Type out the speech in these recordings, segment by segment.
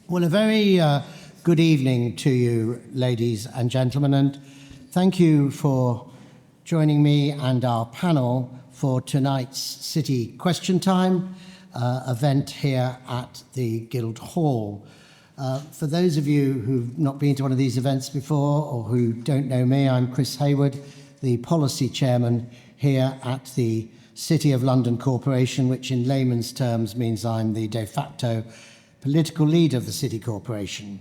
Well, a very good evening to you, ladies and gentlemen, and thank you for joining me and our panel for tonight's City Question Time event here at the Guildhall. For those of you who've not been to one of these events before or who don't know me, I'm Chris Hayward, the Policy Chairman here at the City of London Corporation, which in layman's terms means I'm the de facto political leader of the City Corporation.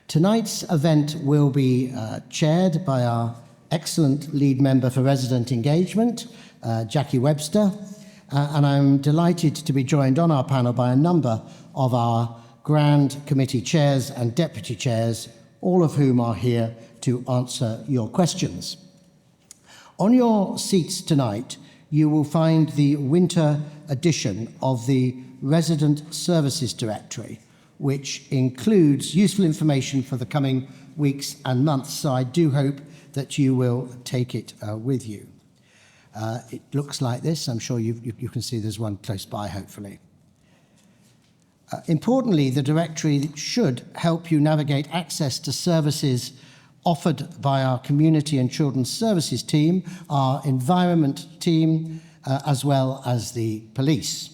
Tonight's event will be chaired by our excellent lead member for resident engagement, Jackie Webster, and I'm delighted to be joined on our panel by a number of our Grand Committee chairs and deputy chairs, all of whom are here to answer your questions. On your seats tonight, you will find the winter edition of the Resident Services Directory, which includes useful information for the coming weeks and months, so I do hope that you will take it with you. It looks like this. I'm sure you can see there's one close by, hopefully. Importantly, the directory should help you navigate access to services offered by our Community and Children's Services team, our Environment team, as well as the police.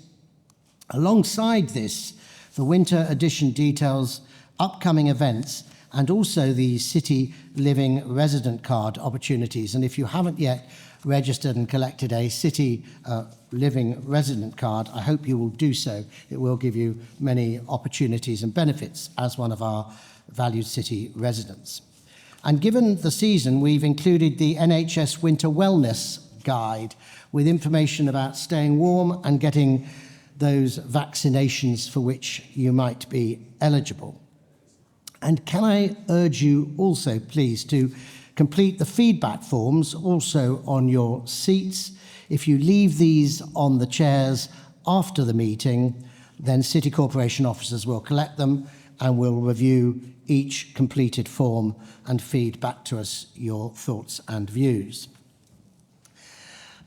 Alongside this, the winter edition details upcoming events and also the City Living Resident Card opportunities. And if you haven't yet registered and collected a City Living Resident Card, I hope you will do so. It will give you many opportunities and benefits as one of our valued city residents. And given the season, we've included the NHS Winter Wellness Guide with information about staying warm and getting those vaccinations for which you might be eligible. And can I urge you also, please, to complete the feedback forms also on your seats. If you leave these on the chairs after the meeting, then City Corporation officers will collect them and will review each completed form and feed back to us your thoughts and views.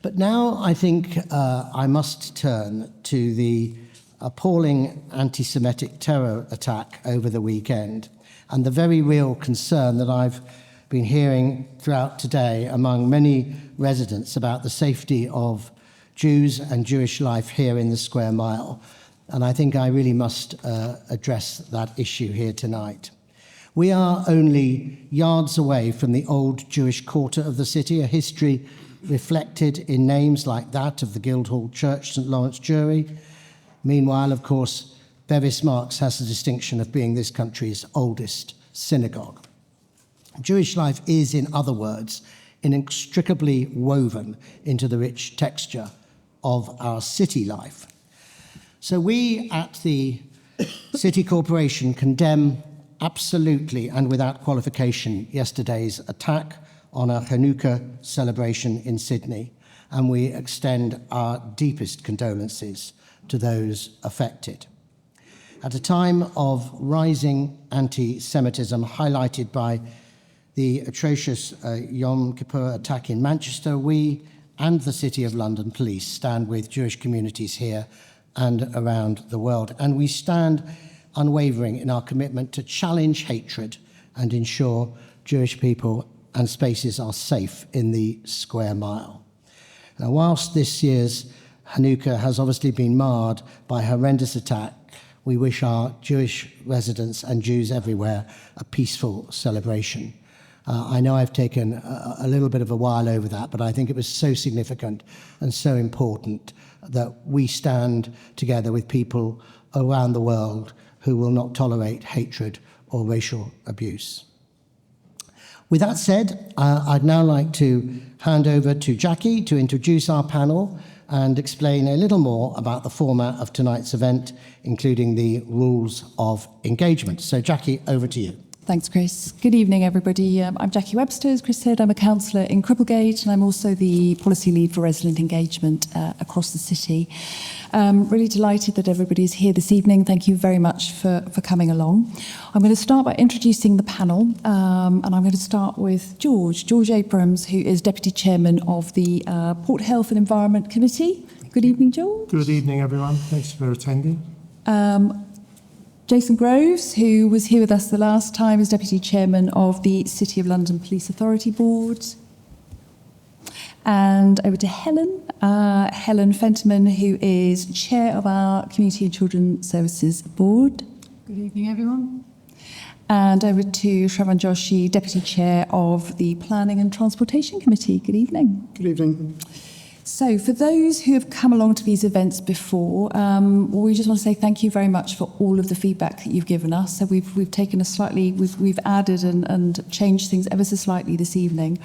But now I think I must turn to the appalling anti-Semitic terror attack over the weekend and the very real concern that I've been hearing throughout today among many residents about the safety of Jews and Jewish life here in the Square Mile. And I think I really must address that issue here tonight. We are only yards away from the old Jewish quarter of the city, a history reflected in names like that of the Guildhall Church, St. Lawrence Jury. Meanwhile, of course, Bevis Marks has the distinction of being this country's oldest synagogue. Jewish life is, in other words, inextricably woven into the rich texture of our city life. So we at the City Corporation condemn absolutely and without qualification yesterday's attack on a Hanukkah celebration in Sydney, and we extend our deepest condolences to those affected. At a time of rising anti-Semitism highlighted by the atrocious Yom Kippur attack in Manchester, we and the City of London Police stand with Jewish communities here and around the world, and we stand unwavering in our commitment to challenge hatred and ensure Jewish people and spaces are safe in the Square Mile. Now, whilst this year's Hanukkah has obviously been marred by a horrendous attack, we wish our Jewish residents and Jews everywhere a peaceful celebration. I know I've taken a little bit of a while over that, but I think it was so significant and so important that we stand together with people around the world who will not tolerate hatred or racial abuse. With that said, I'd now like to hand over to Jackie to introduce our panel and explain a little more about the format of tonight's event, including the rules of engagement. So Jackie, over to you. Thanks, Chris. Good evening, everybody. I'm Jackie Webster, as Chris said. I'm a councillor in Cripplegate, and I'm also the policy lead for resident engagement across the city. Really delighted that everybody's here this evening. Thank you very much for coming along. I'm going to start by introducing the panel, and I'm going to start with George Abrams, who is Deputy Chairman of the Port Health and Environment Committee. Good evening, George. Good evening, everyone. Thanks for attending. Jason Groves, who was here with us the last time as Deputy Chairman of the City of London Police Authority Board. And over to Helen Fentiman, who is Chair of our Community and Children's Services Board. Good evening, everyone. And over to Shravan Joshi, Deputy Chair of the Planning and Transportation Committee. Good evening. Good evening. So for those who have come along to these events before, we just want to say thank you very much for all of the feedback that you've given us. So we've taken a slightly, we've added and changed things ever so slightly this evening.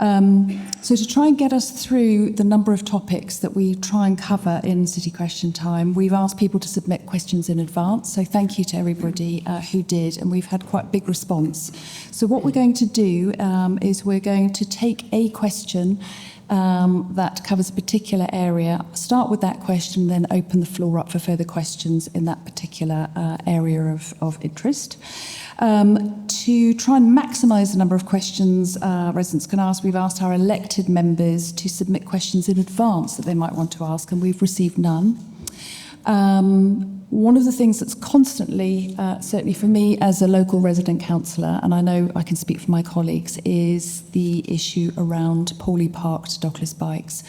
So to try and get us through the number of topics that we try and cover in City Question Time, we've asked people to submit questions in advance. So thank you to everybody who did, and we've had quite a big response. So what we're going to do is we're going to take a question that covers a particular area, start with that question, then open the floor up for further questions in that particular area of interest. To try and maximise the number of questions residents can ask, we've asked our elected members to submit questions in advance that they might want to ask, and we've received none. One of the things that's constantly, certainly for me as a local resident councillor, and I know I can speak for my colleagues, is the issue around poorly parked dockless bikes.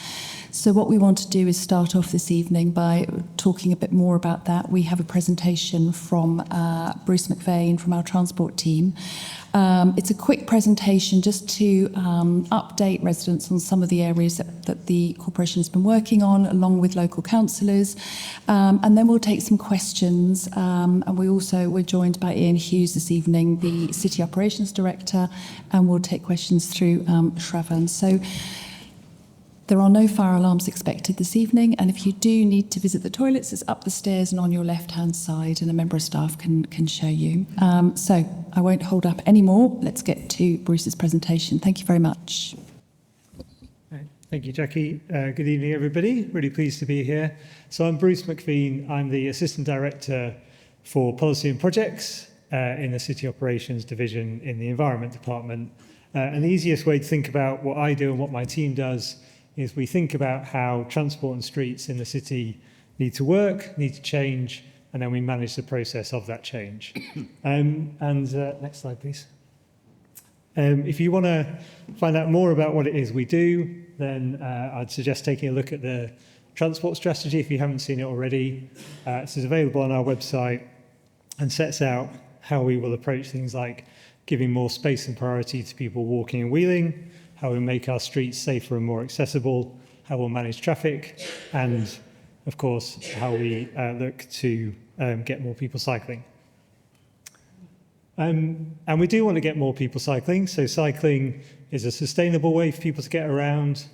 So what we want to do is start off this evening by talking a bit more about that. We have a presentation from Bruce McVeigh from our transport team. It's a quick presentation just to update residents on some of the areas that the corporation has been working on, along with local councillors. And then we'll take some questions. And we're joined by Ian Hughes this evening, the City Operations Director, and we'll take questions through Shravan. So there are no fire alarms expected this evening, and if you do need to visit the toilets, it's up the stairs and on your left-hand side, and a member of staff can show you. So I won't hold up any more. Let's get to Bruce's presentation. Thank you very much. Thank you, Jackie. Good evening, everybody. Really pleased to be here. So I'm Bruce McVeigh. I'm the Assistant Director for Policy and Projects in the City Operations Division in the Environment Department. And the easiest way to think about what I do and what my team does is we think about how transport and streets in the city need to work, need to change, and then we manage the process of that change. Next slide, please. If you want to find out more about what it is we do, then I'd suggest taking a look at the transport strategy if you haven't seen it already. This is available on our website and sets out how we will approach things like giving more space and priority to people walking and wheeling, how we make our streets safer and more accessible, how we'll manage traffic, and, of course, how we look to get more people cycling. And we do want to get more people cycling, so cycling is a sustainable way for people to get around.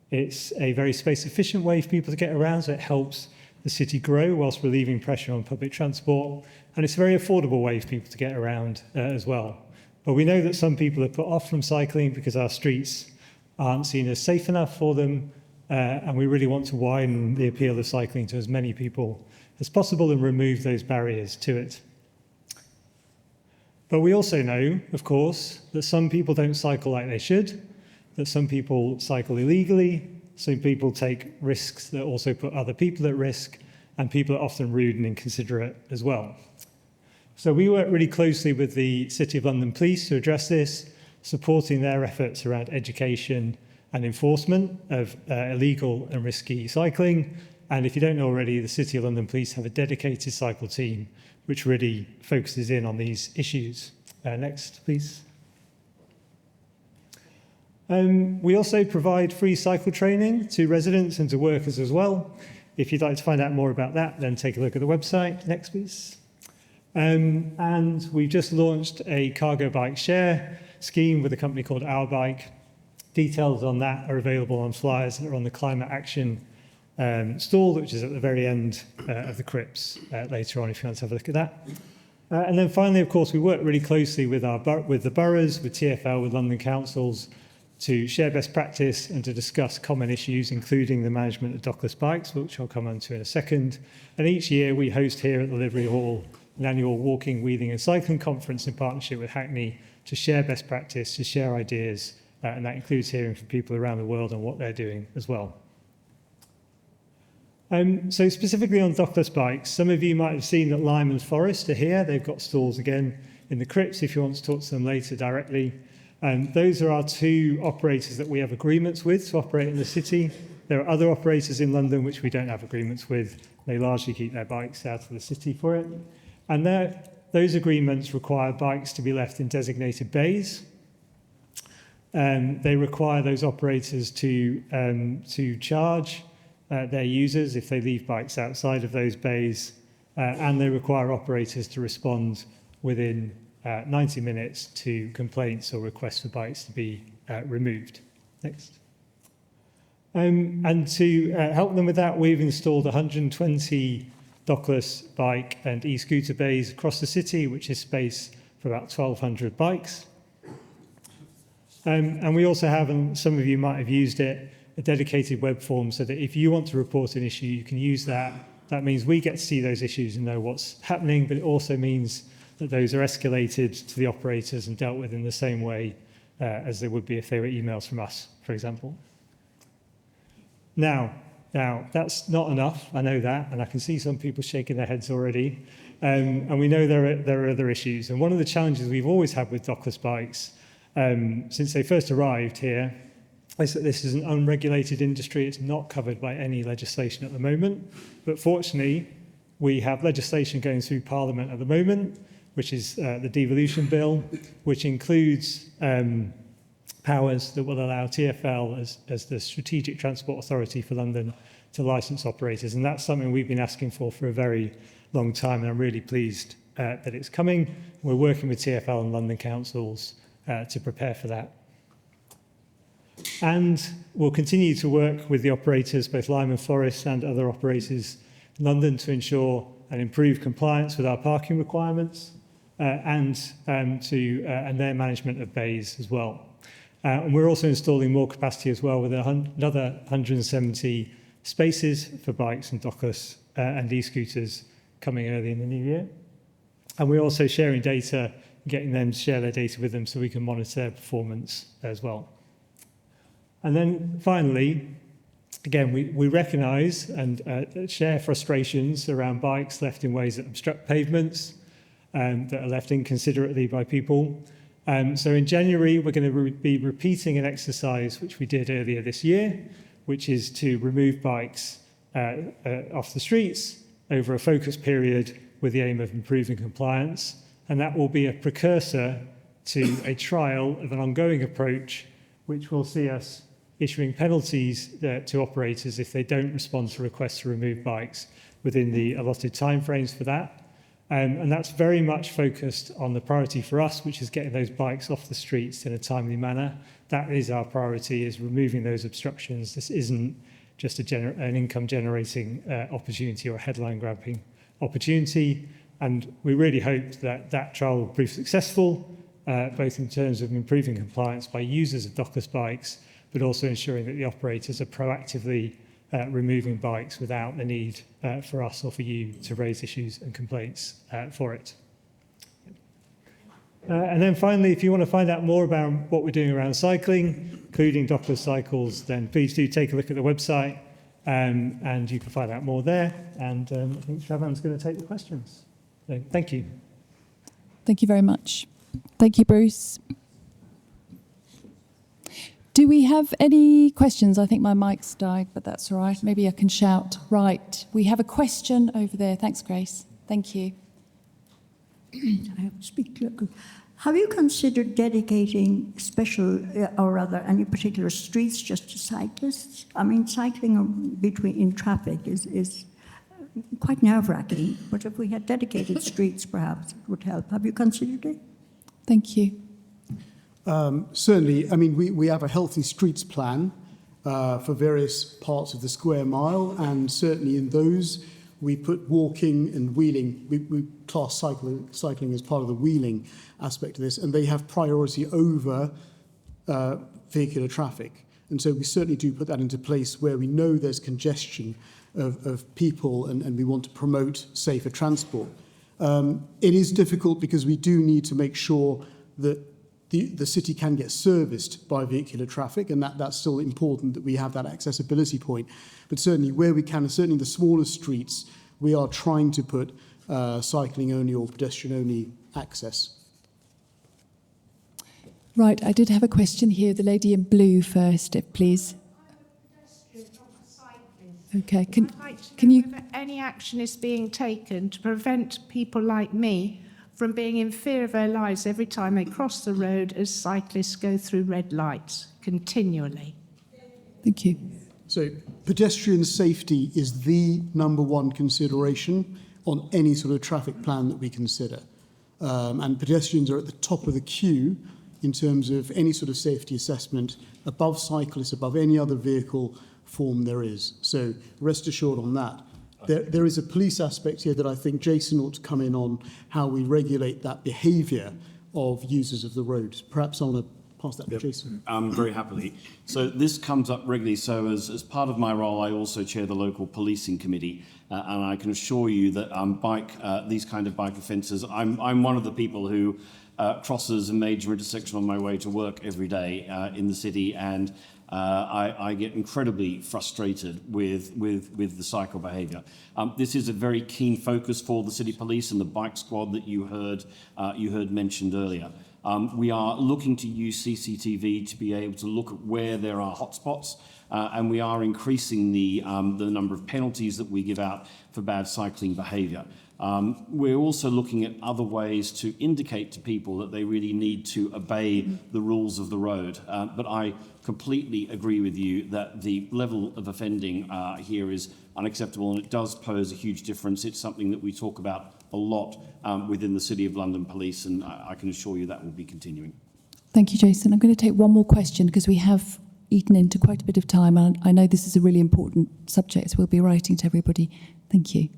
It's a very space-efficient way for people to get around, so it helps the city grow whilst relieving pressure on public transport, and it's a very affordable way for people to get around as well. But we know that some people are put off from cycling because our streets aren't seen as safe enough for them, and we really want to widen the appeal of cycling to as many people as possible and remove those barriers to it. But we also know, of course, that some people don't cycle like they should, that some people cycle illegally, some people take risks that also put other people at risk, and people are often rude and inconsiderate as well. So we work really closely with the City of London Police to address this, supporting their efforts around education and enforcement of illegal and risky cycling. And if you don't know already, the City of London Police have a dedicated cycle team which really focuses in on these issues. Next, please. We also provide free cycle training to residents and to workers as well. If you'd like to find out more about that, then take a look at the website. Next, please. And we've just launched a cargo bike share scheme with a company called Our Bike. Details on that are available on flyers that are on the Climate Action stall, which is at the very end of the crypts later on, if you want to have a look at that. And then finally, of course, we work really closely with the boroughs, with TfL, with London councils, to share best practice and to discuss common issues, including the management of dockless bikes, which I'll come on to in a second. And each year we host here at the Livery Hall an annual walking, wheeling and cycling conference in partnership with Hackney to share best practice, to share ideas, and that includes hearing from people around the world on what they're doing as well. So specifically on dockless bikes, some of you might have seen that Lyme and Forest are here. They've got stalls again in the crypts if you want to talk to them later directly. Those are our two operators that we have agreements with to operate in the city. There are other operators in London which we don't have agreements with. They largely keep their bikes out of the city for it. And those agreements require bikes to be left in designated bays. They require those operators to charge their users if they leave bikes outside of those bays, and they require operators to respond within 90 minutes to complaints or requests for bikes to be removed. Next. And to help them with that, we've installed 120 dockless bike and e-scooter bays across the city, which is space for about 1,200 bikes. And we also have, and some of you might have used it, a dedicated web form so that if you want to report an issue, you can use that. That means we get to see those issues and know what's happening, but it also means that those are escalated to the operators and dealt with in the same way as they would be if they were emails from us, for example. Now, that's not enough, I know that, and I can see some people shaking their heads already. And we know there are other issues. And one of the challenges we've always had with dockless bikes, since they first arrived here, is that this is an unregulated industry. It's not covered by any legislation at the moment. But fortunately, we have legislation going through Parliament at the moment, which is the devolution bill, which includes powers that will allow TfL as the Strategic Transport Authority for London to license operators. And that's something we've been asking for a very long time, and I'm really pleased that it's coming. We're working with TfL and London councils to prepare for that. And we'll continue to work with the operators, both Lyme and Forest and other operators in London, to ensure and improve compliance with our parking requirements and their management of bays as well. And we're also installing more capacity as well with another 170 spaces for bikes and dockless and e-scooters coming early in the new year. And we're also sharing data, getting them to share their data with them so we can monitor their performance as well. And then finally, again, we recognise and share frustrations around bikes left in ways that obstruct pavements, that are left inconsiderately by people. So in January, we're going to be repeating an exercise which we did earlier this year, which is to remove bikes off the streets over a focused period with the aim of improving compliance. And that will be a precursor to a trial of an ongoing approach, which will see us issuing penalties to operators if they don't respond to requests to remove bikes within the allotted timeframes for that. And that's very much focused on the priority for us, which is getting those bikes off the streets in a timely manner. That is our priority, is removing those obstructions. This isn't just an income-generating opportunity or a headline-grabbing opportunity. And we really hope that that trial will prove successful, both in terms of improving compliance by users of dockless bikes, but also ensuring that the operators are proactively removing bikes without the need for us or for you to raise issues and complaints for it. And then finally, if you want to find out more about what we're doing around cycling, including dockless cycles, then please do take a look at the website and you can find out more there. And I think Shravan's going to take the questions. So, thank you. Thank you very much. Thank you, Bruce. Do we have any questions? I think my mic's died, but that's all right. Maybe I can shout. Right. We have a question over there. Thanks, Grace. Thank you. I have to speak local. Have you considered dedicating special, or rather, any particular streets just to cyclists? I mean, cycling in traffic is quite nerve-wracking, but if we had dedicated streets, perhaps it would help. Have you considered it? Thank you. Certainly, I mean, we have a healthy streets plan for various parts of the square mile, and certainly in those we put walking and wheeling. We class cycling as part of the wheeling aspect of this, and they have priority over vehicular traffic. And so we certainly do put that into place where we know there's congestion of people and we want to promote safer transport. It is difficult because we do need to make sure that the city can get serviced by vehicular traffic, and that's still important that we have that accessibility point. But certainly where we can, certainly the smaller streets, we are trying to put cycling only or pedestrian only access. Right, I did have a question here. The lady in blue first, please. Okay, can you... Whether any action is being taken to prevent people like me from being in fear of their lives every time they cross the road as cyclists go through red lights continually? Thank you. So pedestrian safety is the number one consideration on any sort of traffic plan that we consider. And pedestrians are at the top of the queue in terms of any sort of safety assessment, above cyclists, above any other vehicle form there is. So rest assured on that. There is a police aspect here that I think Jason ought to come in on, how we regulate that behaviour of users of the road. Perhaps I want to pass that to Jason. Very happily. So this comes up regularly. So as part of my role, I also chair the local policing committee, and I can assure you that these kind of bike offences, I'm one of the people who crosses a major intersection on my way to work every day in the city, and I get incredibly frustrated with the cycle behaviour. This is a very keen focus for the City Police and the bike squad that you heard mentioned earlier. We are looking to use CCTV to be able to look at where there are hotspots, and we are increasing the number of penalties that we give out for bad cycling behaviour. We're also looking at other ways to indicate to people that they really need to obey the rules of the road. But I completely agree with you that the level of offending here is unacceptable, and it does pose a huge difference. It's something that we talk about a lot within the City of London Police, and I can assure you that will be continuing. Thank you, Jason. I'm going to take one more question because we have eaten into quite a bit of time, and I know this is a really important subject, so we'll be writing to everybody. Thank you.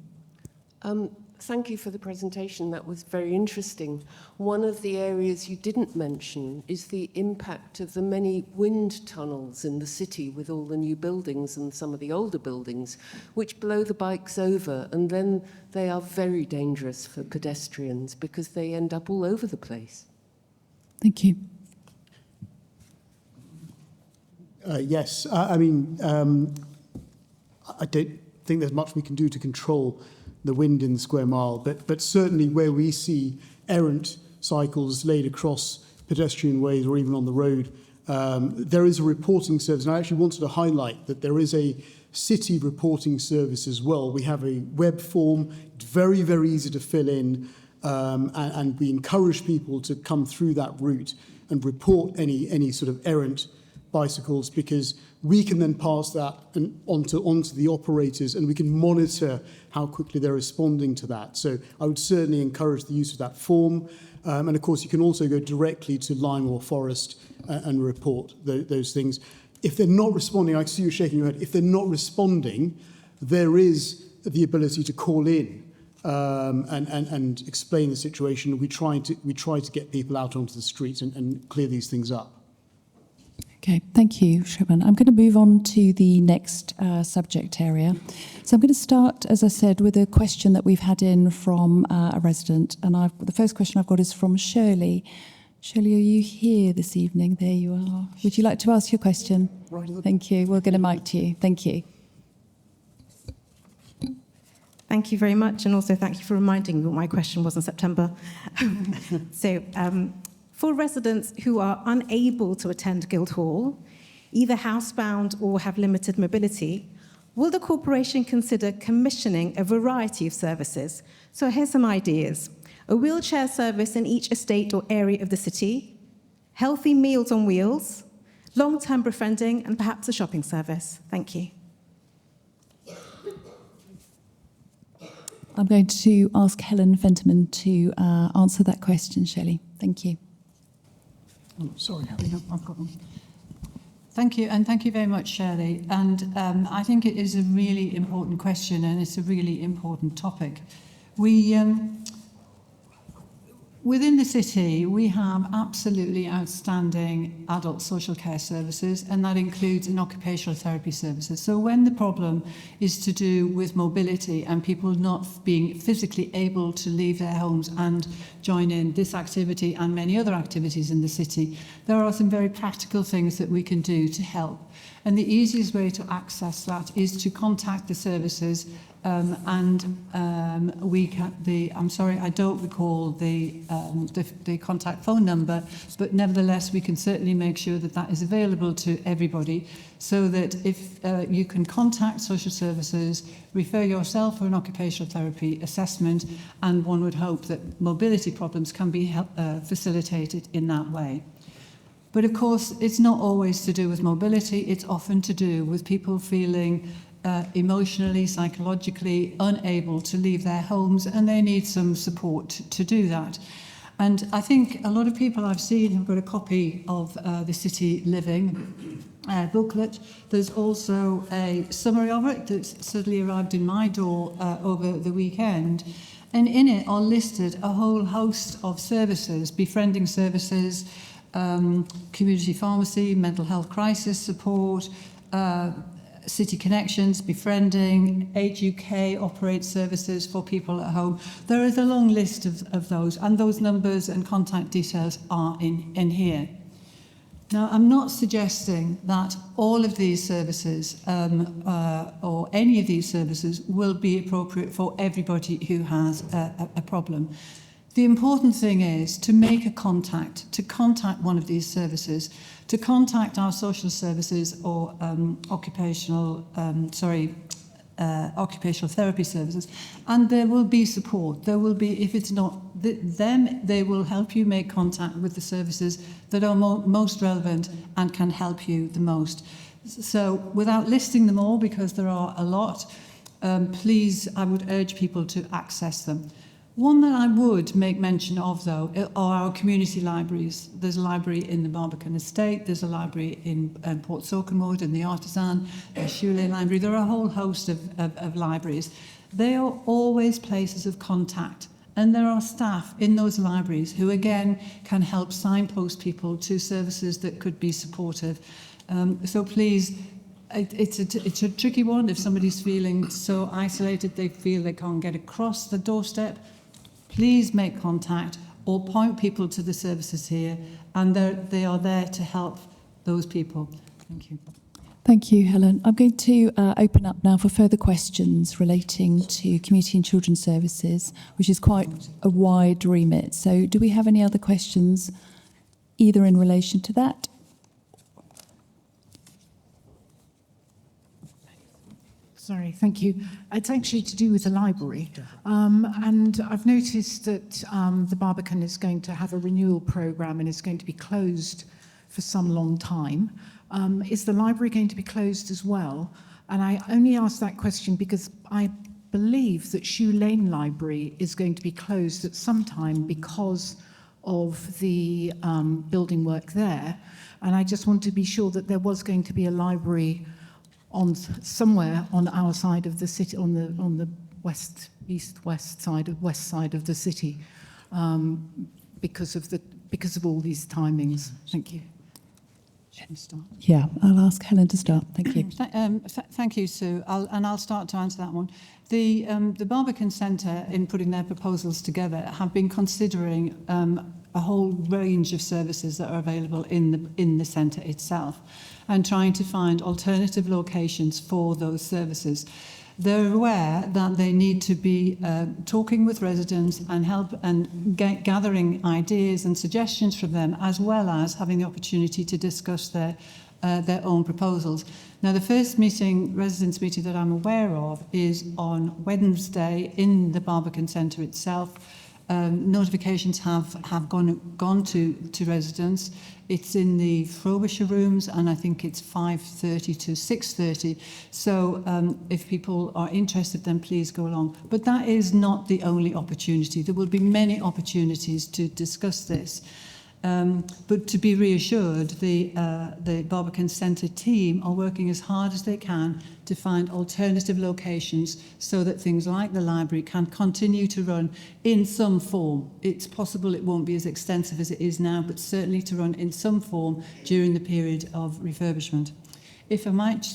Thank you for the presentation. That was very interesting. One of the areas you didn't mention is the impact of the many wind tunnels in the city with all the new buildings and some of the older buildings, which blow the bikes over, and then they are very dangerous for pedestrians because they end up all over the place. Thank you. Yes, I mean, I don't think there's much we can do to control the wind in the square mile, but certainly where we see errant cycles laid across pedestrian ways or even on the road, there is a reporting service. And I actually wanted to highlight that there is a city reporting service as well. We have a web form, it's very, very easy to fill in, and we encourage people to come through that route and report any sort of errant bicycles, because we can then pass that onto the operators, and we can monitor how quickly they're responding to that. So I would certainly encourage the use of that form. And of course, you can also go directly to Lime or Forest and report those things. If they're not responding, I see you shaking your head. If they're not responding, there is the ability to call in and explain the situation. We try to get people out onto the streets and clear these things up. Okay, thank you, Shravan. I'm going to move on to the next subject area. So I'm going to start, as I said, with a question that we've had in from a resident. And the first question I've got is from Shirley. Shirley, are you here this evening? There you are. Would you like to ask your question? Right. Thank you. We'll get a mic to you. Thank you. Thank you very much. And also thank you for reminding me what my question was in September. For residents who are unable to attend Guildhall, either housebound or have limited mobility, will the corporation consider commissioning a variety of services? So here's some ideas. A wheelchair service in each estate or area of the city, healthy meals on wheels, long-term befriending, and perhaps a shopping service. Thank you. I'm going to ask Helen Fenterman to answer that question, Shelley. Thank you. Oh, sorry, I've got them. Thank you, and thank you very much, Shirley. And I think it is a really important question, and it's a really important topic. We Within the city, we have absolutely outstanding adult social care services, and that includes an occupational therapy services. So when the problem is to do with mobility and people not being physically able to leave their homes and join in this activity and many other activities in the city, there are some very practical things that we can do to help. And the easiest way to access that is to contact the services I'm sorry, I don't recall the contact phone number, but nevertheless, we can certainly make sure that that is available to everybody, so that if you can contact social services, refer yourself for an occupational therapy assessment, and one would hope that mobility problems can be facilitated in that way. But of course, it's not always to do with mobility, it's often to do with people feeling emotionally, psychologically unable to leave their homes, and they need some support to do that. And I think a lot of people I've seen have got a copy of the City Living booklet. There's also a summary of it that's suddenly arrived in my door over the weekend. And in it are listed a whole host of services, befriending services, community pharmacy, mental health crisis support, City Connections, Befriending, Age UK operates services for people at home. There is a long list of those, and those numbers and contact details are in here. Now, I'm not suggesting that all of these services or any of these services will be appropriate for everybody who has a problem. The important thing is to make a contact, to contact one of these services, to contact our social services or occupational therapy services, and there will be support. There will be, if it's not them, they will help you make contact with the services that are most relevant and can help you the most. So without listing them all, because there are a lot, please, I would urge people to access them. One that I would make mention of, though, are our community libraries. There's a library in the Barbican Estate, there's a library in Port Sauconwood, in the Artisan, the Shoelay Library. There are a whole host of libraries. They are always places of contact, and there are staff in those libraries who, again, can help signpost people to services that could be supportive. So please, it's a tricky one. If somebody's feeling so isolated they feel they can't get across the doorstep, please make contact or point people to the services here, and they are there to help those people. Thank you. Thank you, Helen. I'm going to open up now for further questions relating to community and children's services, which is quite a wide remit. So do we have any other questions, either in relation to that? Sorry, thank you. It's actually to do with the library. And I've noticed that the Barbican is going to have a renewal programme and is going to be closed for some long time. Is the library going to be closed as well? And I only ask that question because I believe that Shoe Lane Library is going to be closed at some time because of the building work there. And I just want to be sure that there was going to be a library on somewhere on our side of the city, on the west side of the city, because of all these timings. Thank you. Should we start? Yeah, I'll ask Helen to start. Thank you. Thank you, Sue. I'll start to answer that one. The Barbican Centre, in putting their proposals together, have been considering a whole range of services that are available in the centre itself, and trying to find alternative locations for those services. They're aware that they need to be talking with residents and gathering ideas and suggestions from them, as well as having the opportunity to discuss their own proposals. Now, the first residents' meeting that I'm aware of is on Wednesday in the Barbican Centre itself. Notifications have gone to residents. It's in the Frobisher rooms, and I think it's 5:30 to 6:30. So if people are interested, then please go along. But that is not the only opportunity. There will be many opportunities to discuss this. But to be reassured, the Barbican Centre team are working as hard as they can to find alternative locations so that things like the library can continue to run in some form. It's possible it won't be as extensive as it is now, but certainly to run in some form during the period of refurbishment. If I might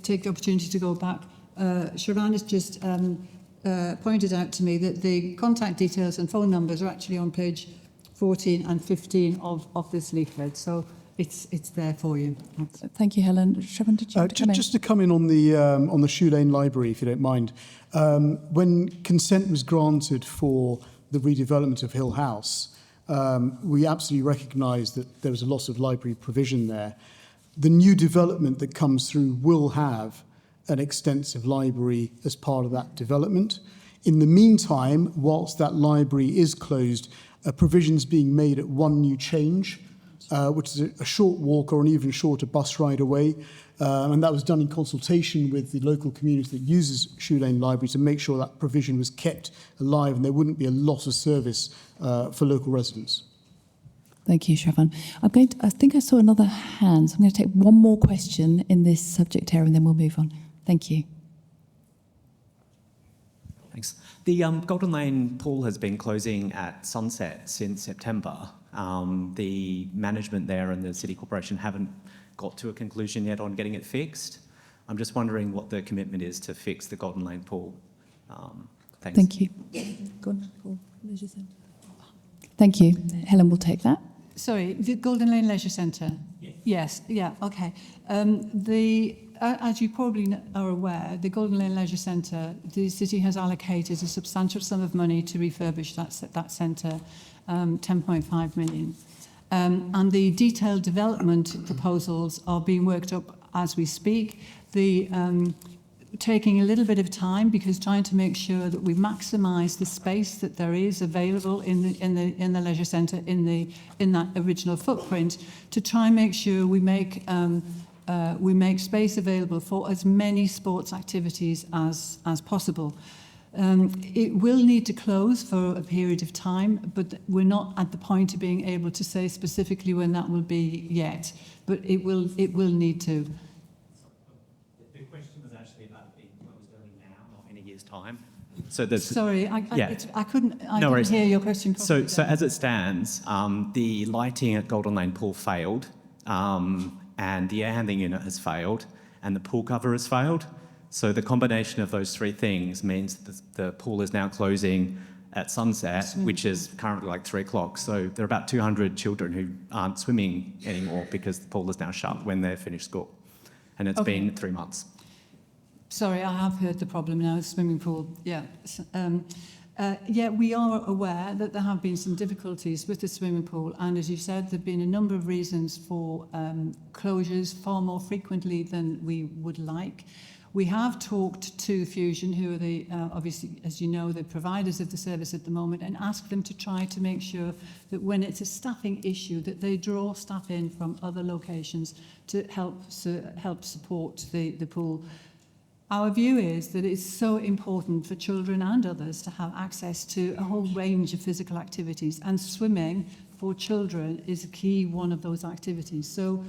take the opportunity to go back, Siobhan has just pointed out to me that the contact details and phone numbers are actually on page 14 and 15 of this leaflet, so it's there for you. Thank you, Helen. Siobhan, did you want to come in? Just to come in on the Shoe Lane Library, if you don't mind. When consent was granted for the redevelopment of Hill House, we absolutely recognised that there was a loss of library provision there. The new development that comes through will have an extensive library as part of that development. In the meantime, whilst that library is closed, provisions being made at One New Change, which is a short walk or an even shorter bus ride away. And that was done in consultation with the local community that uses Shoe Lane Library to make sure that provision was kept alive and there wouldn't be a loss of service for local residents. Thank you, Siobhan. I think I saw another hand, so I'm going to take one more question in this subject area and then we'll move on. Thank you. Thanks. The Golden Lane pool has been closing at sunset since September. The management there and the City Corporation haven't got to a conclusion yet on getting it fixed. I'm just wondering what the commitment is to fix the Golden Lane pool. Thanks. Thank you. Golden Pool Leisure Centre. Thank you. Helen will take that. Sorry, the Golden Lane Leisure Centre? Yeah. Yes, yeah, okay. As you probably are aware, the Golden Lane Leisure Centre, the city has allocated a substantial sum of money to refurbish that centre, 10.5 million. And the detailed development proposals are being worked up as we speak. Taking a little bit of time because trying to make sure that we maximise the space that there is available in the leisure centre in that original footprint to try and make sure we make space available for as many sports activities as possible. It will need to close for a period of time, but we're not at the point of being able to say specifically when that will be yet. But it will need to. The question was actually about it being closed early now, not in a year's time. So sorry, I couldn't hear your question properly. So as it stands, the lighting at Golden Lane Pool failed. And the air handling unit has failed, and the pool cover has failed. So the combination of those three things means that the pool is now closing at sunset, which is currently like 3 o'clock. So there are about 200 children who aren't swimming anymore because the pool is now shut when they're finished school. And it's been 3 months. Sorry, I have heard the problem now, the swimming pool, yeah. We are aware that there have been some difficulties with the swimming pool, and as you said, there have been a number of reasons for closures far more frequently than we would like. We have talked to Fusion, who are obviously, as you know, the providers of the service at the moment, and asked them to try to make sure that when it's a staffing issue, that they draw staff in from other locations to help support the pool. Our view is that it's so important for children and others to have access to a whole range of physical activities, and swimming for children is a key one of those activities. So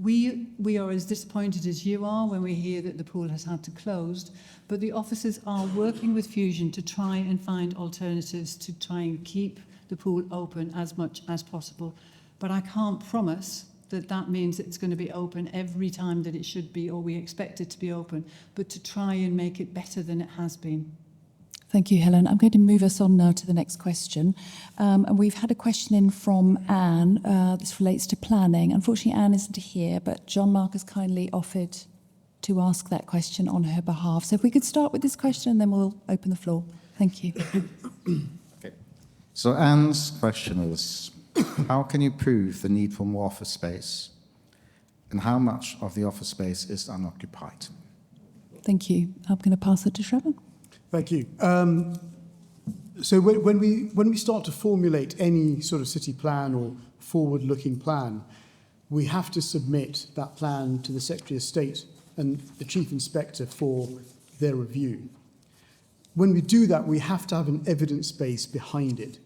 we are as disappointed as you are when we hear that the pool has had to close, but the officers are working with Fusion to try and find alternatives to try and keep the pool open as much as possible. But I can't promise that means it's going to be open every time that it should be, or we expect it to be open, but to try and make it better than it has been. Thank you, Helen. I'm going to move us on now to the next question. And we've had a question in from Anne. This relates to planning. Unfortunately, Anne isn't here, but John Mark has kindly offered to ask that question on her behalf. So if we could start with this question, and then we'll open the floor. Thank you. Okay. So Anne's question is, how can you prove the need for more office space, and how much of the office space is unoccupied? Thank you. I'm going to pass it to Shravan. Thank you. So when we start to formulate any sort of city plan or forward-looking plan, we have to submit that plan to the Secretary of State and the Chief Inspector for their review. When we do that, we have to have an evidence base behind it.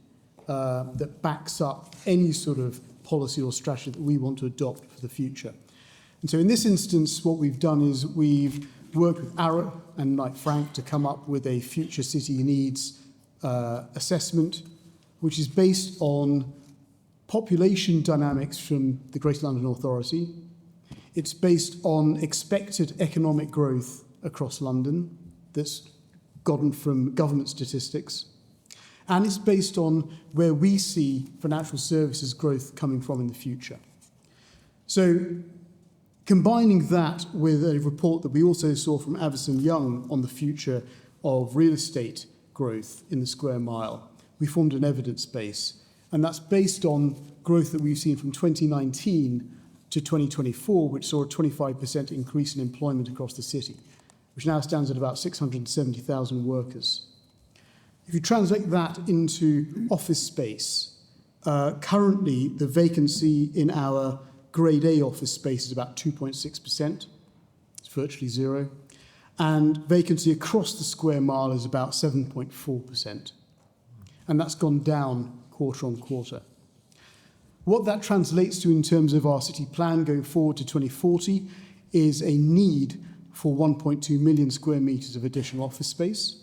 that backs up any sort of policy or strategy that we want to adopt for the future. And so in this instance, what we've done is we've worked with Arrow and Knight Frank to come up with a future city needs assessment, which is based on population dynamics from the Greater London Authority. It's based on expected economic growth across London that's gotten from government statistics. And it's based on where we see financial services growth coming from in the future. So combining that with a report that we also saw from Avison Young on the future of real estate growth in the square mile, we formed an evidence base. And that's based on growth that we've seen from 2019 to 2024, which saw a 25% increase in employment across the city, which now stands at about 670,000 workers. If you translate that into office space, currently the vacancy in our Grade A office space is about 2.6%. It's virtually zero. And vacancy across the square mile is about 7.4%. And that's gone down quarter on quarter. What that translates to in terms of our city plan going forward to 2040 is a need for 1.2 million square metres of additional office space.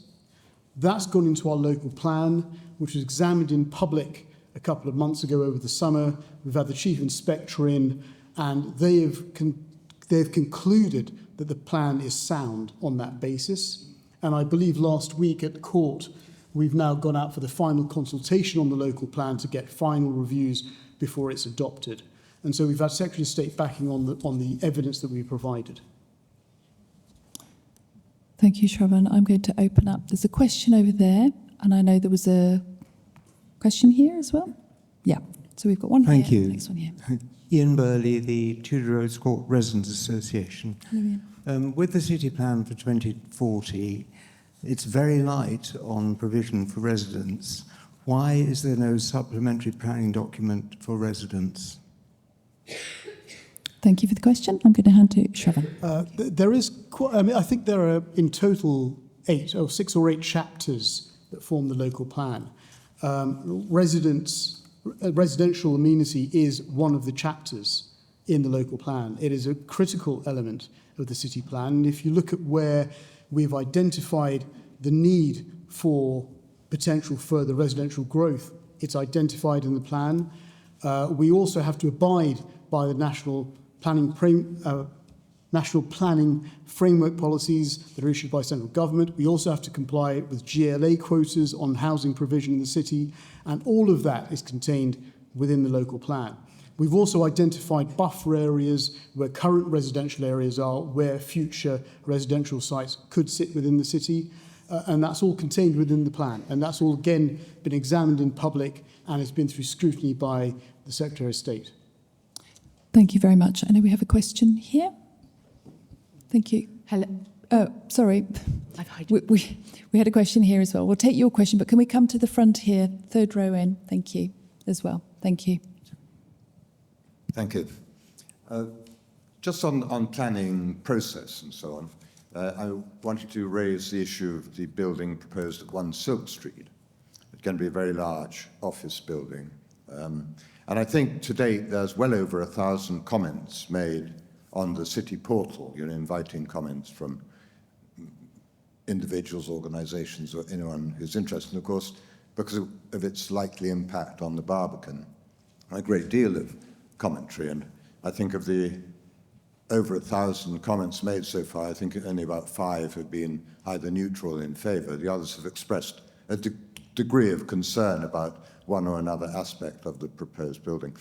That's gone into our local plan, which was examined in public a couple of months ago over the summer. We've had the chief inspector in, and they've concluded that the plan is sound on that basis. And I believe last week at the court, we've now gone out for the final consultation on the local plan to get final reviews before it's adopted. And so we've had Secretary of State backing on the evidence that we provided. Thank you, Shravan. I'm going to open up. There's a question over there, and I know there was a question here as well. Yeah, so we've got one here. Thank you. Next one here. Ian Burley, the Tudor Roads Court Residents Association. Hello, Ian. With the city plan for 2040, it's very light on provision for residents. Why is there no supplementary planning document for residents? Thank you for the question. I'm going to hand to Shravan. There is quite, I mean, I think there are in total 6 or 8 chapters that form the local plan. Residential amenity is one of the chapters in the local plan. It is a critical element of the city plan. And if you look at where we've identified the need for potential further residential growth, it's identified in the plan. We also have to abide by the national planning framework policies that are issued by central government. We also have to comply with GLA quotas on housing provision in the city, and all of that is contained within the local plan. We've also identified buffer areas where current residential areas are, where future residential sites could sit within the city, and that's all contained within the plan. And that's all, again, been examined in public and has been through scrutiny by the Secretary of State. Thank you very much. I know we have a question here. Thank you. Hello. Oh, sorry. We had a question here as well. We'll take your question, but can we come to the front here, 3rd row in? Thank you as well. Thank you. Thank you. Just on planning process and so on, I wanted to raise the issue of the building proposed at 1 Silk Street. It's going to be a very large office building. And I think to date there's well over 1,000 comments made on the city portal, inviting comments from individuals, organisations, or anyone who's interested. And of course, because of its likely impact on the Barbican, a great deal of commentary. And I think of the over 1,000 comments made so far, I think only about 5 have been either neutral or in favour. The others have expressed a degree of concern about one or another aspect of the proposed building.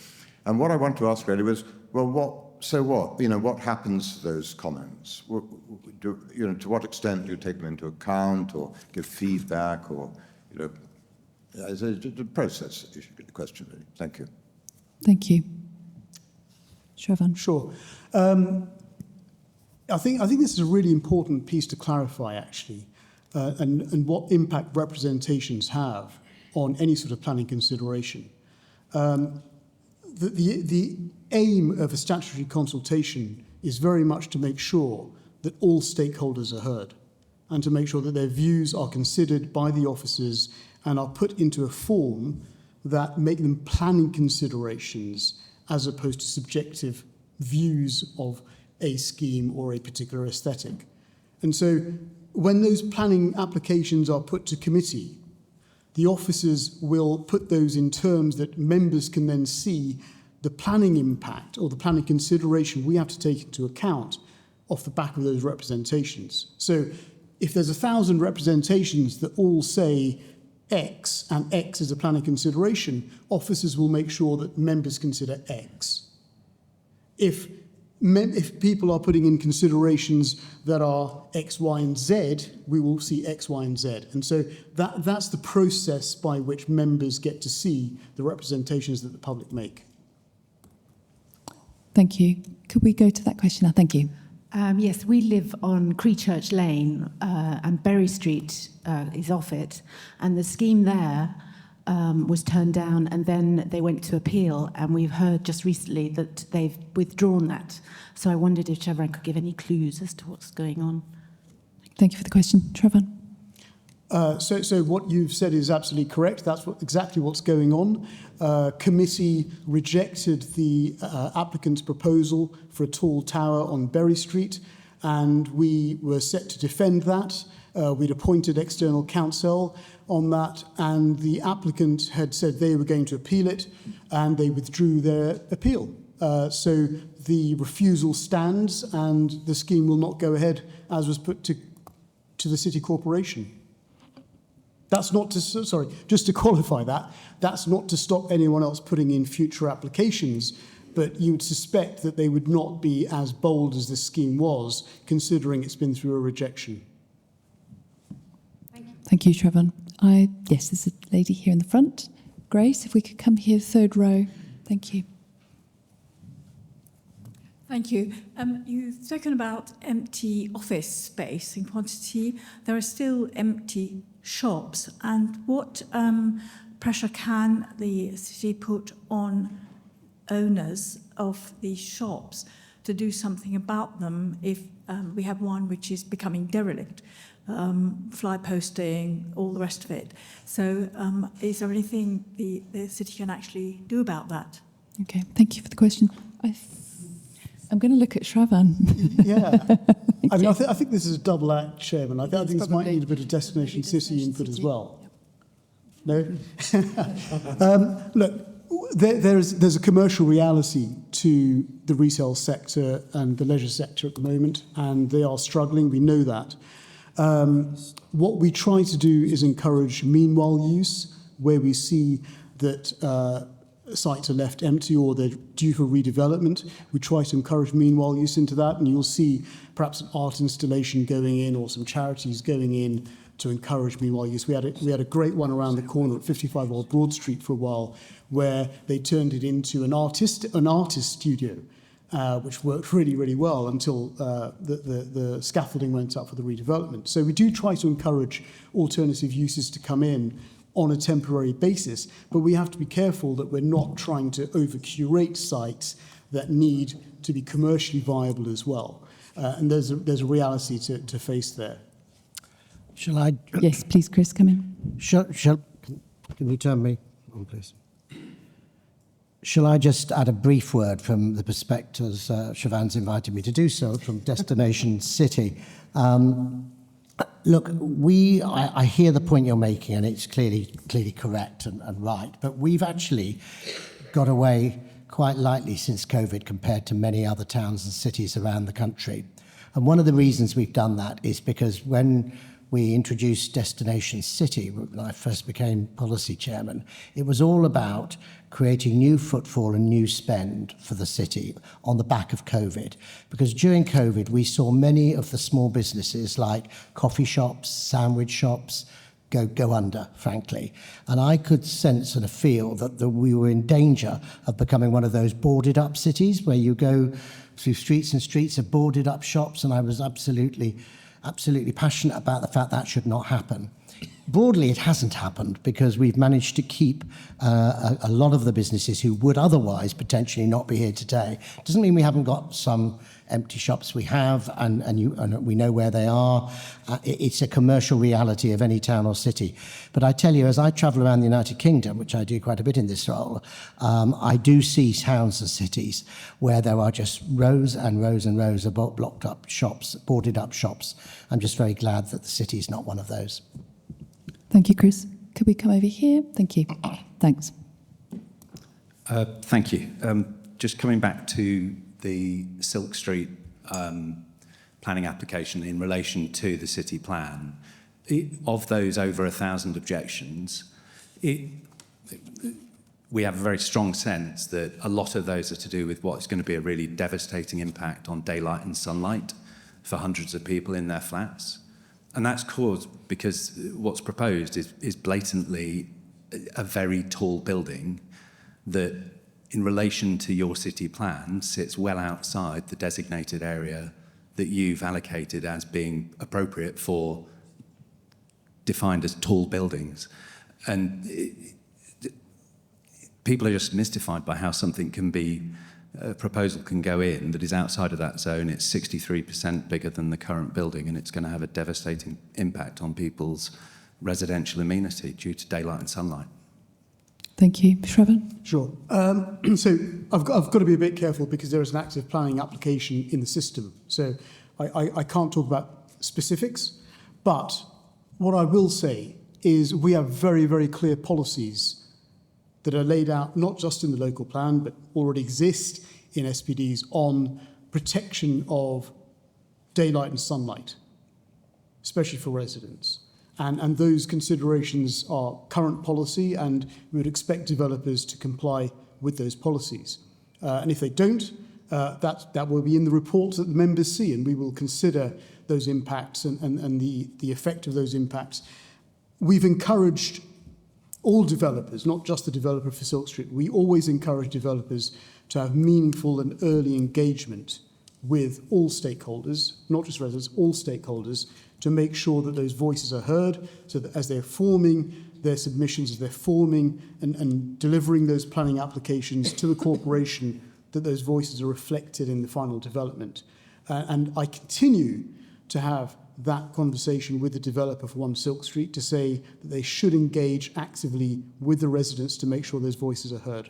And what I want to ask really was, well, what happens to those comments? To what extent do you take them into account or give feedback, or, as a process question, really. Thank you. Thank you. Shravan. Sure. I think this is a really important piece to clarify, actually, and what impact representations have on any sort of planning consideration. The aim of a statutory consultation is very much to make sure that all stakeholders are heard and to make sure that their views are considered by the officers and are put into a form that make them planning considerations as opposed to subjective views of a scheme or a particular aesthetic. And so when those planning applications are put to committee, the officers will put those in terms that members can then see the planning impact or the planning consideration we have to take into account off the back of those representations. So if there's 1,000 representations that all say X and X is a planning consideration, officers will make sure that members consider X. If people are putting in considerations that are X, Y, and Z, we will see X, Y, and Z. And so that's the process by which members get to see the representations that the public make. Thank you. Could we go to that question now? Thank you. Yes, we live on Creechurch Lane and Berry Street is off it. And the scheme there was turned down and then they went to appeal. And we've heard just recently that they've withdrawn that. So I wondered if Trevor could give any clues as to what's going on. Thank you for the question. Trevor? So what you've said is absolutely correct. That's exactly what's going on. Committee rejected the applicant's proposal for a tall tower on Berry Street, and we were set to defend that. We'd appointed external counsel on that, and the applicant had said they were going to appeal it, and they withdrew their appeal. So the refusal stands, and the scheme will not go ahead as was put to the City Corporation. That's not to, sorry, just to qualify that, that's not to stop anyone else putting in future applications, but you would suspect that they would not be as bold as this scheme was, considering it's been through a rejection. Thank you, Trevor. Yes, there's a lady here in the front. Grace, if we could come here, third row. Thank you. Thank you. You've spoken about empty office space in quantity. There are still empty shops. And what pressure can the city put on owners of these shops to do something about them if we have one which is becoming derelict? Fly posting, all the rest of it. So is there anything the city can actually do about that? Okay, thank you for the question. I'm going to look at Shravan. Yeah. I mean, I think this is a double act, Chairman. I think this might need a bit of destination city input as well. No? Look, there's a commercial reality to the retail sector and the leisure sector at the moment, and they are struggling. We know that. What we try to do is encourage meanwhile use, where we see that sites are left empty or they're due for redevelopment. We try to encourage meanwhile use into that, and you'll see perhaps an art installation going in or some charities going in to encourage meanwhile use. We had a great one around the corner at 55 Old Broad Street for a while, where they turned it into an artist studio, which worked really, really well until the scaffolding went up for the redevelopment. So we do try to encourage alternative uses to come in on a temporary basis, but we have to be careful that we're not trying to over-curate sites that need to be commercially viable as well. And there's a reality to face there. Shall I? Yes, please, Chris, come in. Can you turn me on, please? Shall I just add a brief word from the perspective, as Siobhan's invited me to do so, from Destination City? Look, I hear the point you're making, and it's clearly correct and right, but we've actually got away quite lightly since COVID compared to many other towns and cities around the country. And one of the reasons we've done that is because when we introduced Destination City, when I first became policy chairman, it was all about creating new footfall and new spend for the city on the back of COVID. Because during COVID, we saw many of the small businesses like coffee shops, sandwich shops, go under, frankly. And I could sense and feel that we were in danger of becoming one of those boarded up cities where you go through streets and streets of boarded up shops, and I was absolutely passionate about the fact that should not happen. Broadly, it hasn't happened because we've managed to keep a lot of the businesses who would otherwise potentially not be here today. Doesn't mean we haven't got some empty shops. We have, and we know where they are. It's a commercial reality of any town or city. But I tell you, as I travel around the United Kingdom, which I do quite a bit in this role, I do see towns and cities where there are just rows and rows and rows of blocked up shops, boarded up shops. I'm just very glad that the city is not one of those. Thank you, Chris. Could we come over here? Thank you. Thanks. Thank you. Just coming back to the Silk Street planning application in relation to the city plan, of those over 1,000 objections, we have a very strong sense that a lot of those are to do with what's going to be a really devastating impact on daylight and sunlight for hundreds of people in their flats. And that's caused because what's proposed is blatantly a very tall building that, in relation to your city plan, sits well outside the designated area that you've allocated as being appropriate for defined as tall buildings. And people are just mystified by how something can be, a proposal can go in that is outside of that zone. It's 63% bigger than the current building, and it's going to have a devastating impact on people's residential amenity due to daylight and sunlight. Thank you. Shravan? Sure. So I've got to be a bit careful because there is an active planning application in the system. So I can't talk about specifics, but what I will say is we have very, very clear policies that are laid out not just in the local plan, but already exist in SPDs on protection of daylight and sunlight, especially for residents. And those considerations are current policy, and we would expect developers to comply with those policies. And if they don't, that will be in the reports that the members see, and we will consider those impacts and the effect of those impacts. We've encouraged all developers, not just the developer for Silk Street. We always encourage developers to have meaningful and early engagement with all stakeholders, not just residents, all stakeholders, to make sure that those voices are heard, so that as they're forming their submissions, as they're forming and delivering those planning applications to the corporation, that those voices are reflected in the final development. And I continue to have that conversation with the developer for One Silk Street to say that they should engage actively with the residents to make sure those voices are heard.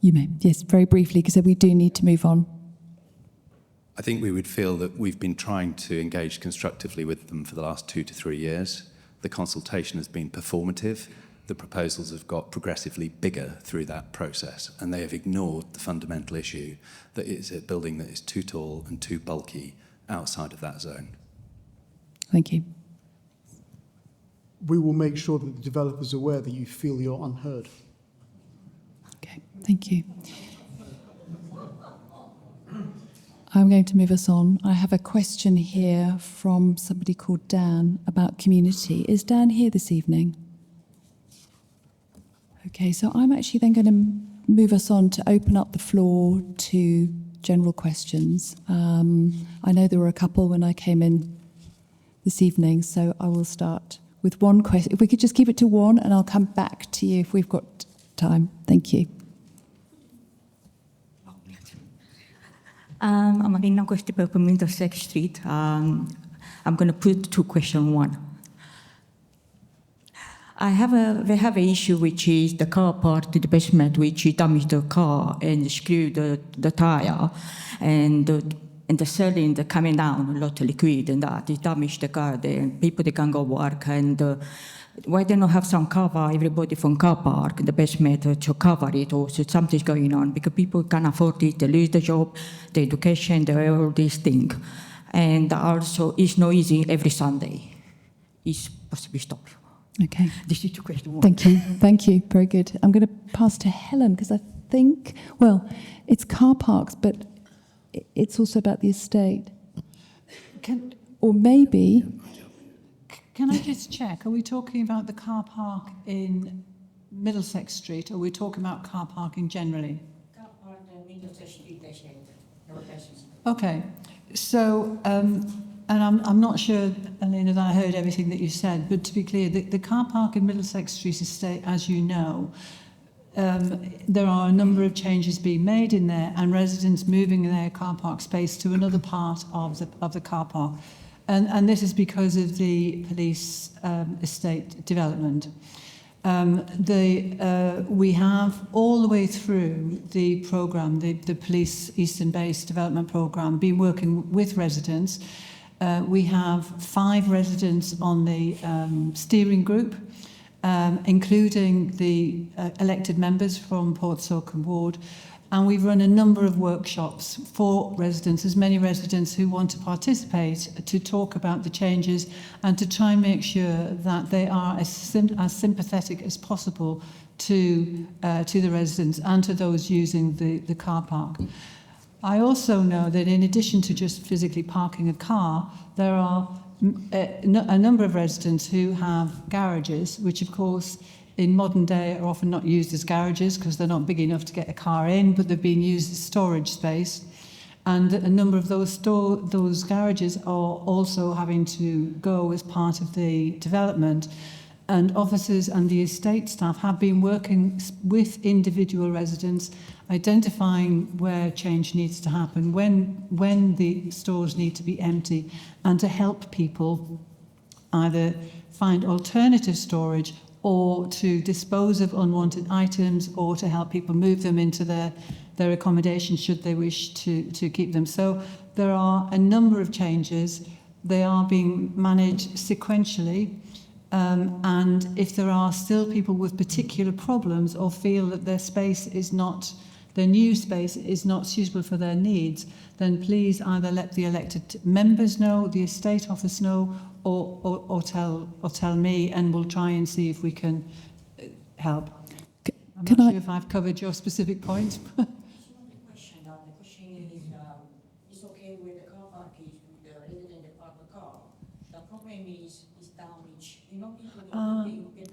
You may. Yes, very briefly, because we do need to move on. I think we would feel that we've been trying to engage constructively with them for the last 2 to 3 years. The consultation has been performative. The proposals have got progressively bigger through that process, and they have ignored the fundamental issue that it's a building that is too tall and too bulky outside of that zone. Thank you. We will make sure that the developers are aware that you feel you're unheard. Okay, thank you. I'm going to move us on. I have a question here from somebody called Dan about community. Is Dan here this evening? Okay, so I'm actually then going to move us on to open up the floor to general questions. I know there were a couple when I came in this evening, so I will start with one question. If we could just keep it to one, and I'll come back to you if we've got time. Thank you. I'm Marina Costipo from Middlesex Street. I'm going to put two questions. One. We have an issue which is the car part to the basement, which damaged the car and screwed the tire, and the cylinder coming down, a lot of liquid, and that it damaged the car. And people they can go work, and why they not have some cover everybody from car park in the basement to cover it, or so something's going on because people can't afford it, they lose the job, the education, all these things, and also it's not easy every Sunday. It's supposed to be stopped. Okay. This is two questions. Thank you. Thank you. Very good. I'm going to pass to Helen because I think, well, it's car parks, but it's also about the estate. Or maybe... Can I just check? Are we talking about the car park in Middlesex Street, or are we talking about car parking generally? Car park in Middlesex Street, they said. Okay. So and I'm not sure, Elena, that I heard everything that you said, but to be clear, the car park in Middlesex Street Estate, as you know, there are a number of changes being made in there and residents moving their car park space to another part of the car park. And this is because of the police estate development. We have all the way through the programme, the Police Eastern Base Development Programme, been working with residents. We have 5 residents on the steering group, including the elected members from Portsoken Ward. And we've run a number of workshops for residents, as many residents who want to participate, to talk about the changes and to try and make sure that they are as sympathetic as possible to the residents and to those using the car park. I also know that in addition to just physically parking a car, there are a number of residents who have garages, which of course in modern day are often not used as garages because they're not big enough to get a car in, but they're being used as storage space. And a number of those garages are also having to go as part of the development. And officers and the estate staff have been working with individual residents, identifying where change needs to happen, when the stores need to be empty, and to help people either find alternative storage or to dispose of unwanted items, or to help people move them into their accommodation should they wish to keep them. So there are a number of changes. They are being managed sequentially. And if there are still people with particular problems or feel that their new space is not suitable for their needs, then please either let the elected members know, the estate office know, or tell me, and we'll try and see if we can help. I'm not sure if I've covered your specific point. The question is, it's okay with the car park is with the resident that park the car. The problem is damage. You know, people you get